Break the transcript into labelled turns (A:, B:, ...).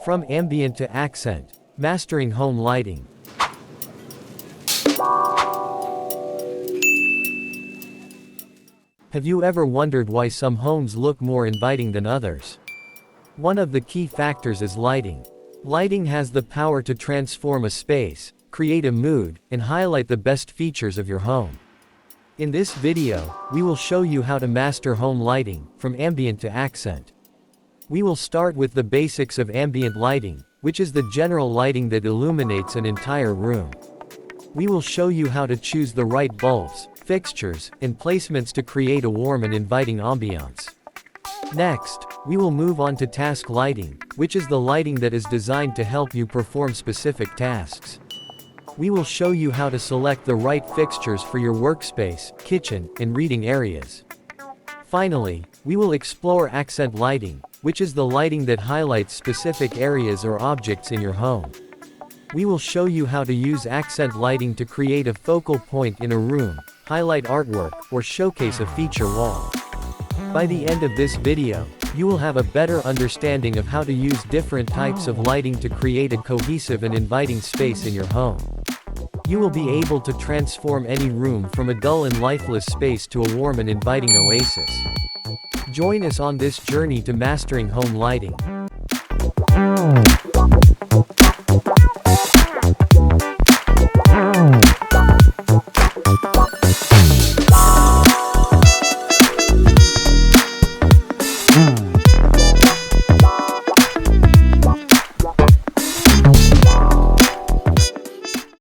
A: From ambient to accent, mastering home lighting. Have you ever wondered why some homes look more inviting than others? One of the key factors is lighting. Lighting has the power to transform a space, create a mood, and highlight the best features of your home. In this video, we will show you how to master home lighting, from ambient to accent. We will start with the basics of ambient lighting, which is the general lighting that illuminates an entire room. We will show you how to choose the right bulbs, fixtures, and placements to create a warm and inviting ambiance. Next, we will move on to task lighting, which is the lighting that is designed to help you perform specific tasks. We will show you how to select the right fixtures for your workspace, kitchen, and reading areas. Finally, we will explore accent lighting, which is the lighting that highlights specific areas or objects in your home. We will show you how to use accent lighting to create a focal point in a room, highlight artwork, or showcase a feature wall. By the end of this video, you will have a better understanding of how to use different types of lighting to create a cohesive and inviting space in your home. You will be able to transform any room from a dull and lifeless space to a warm and inviting oasis. Join us on this journey to mastering home lighting.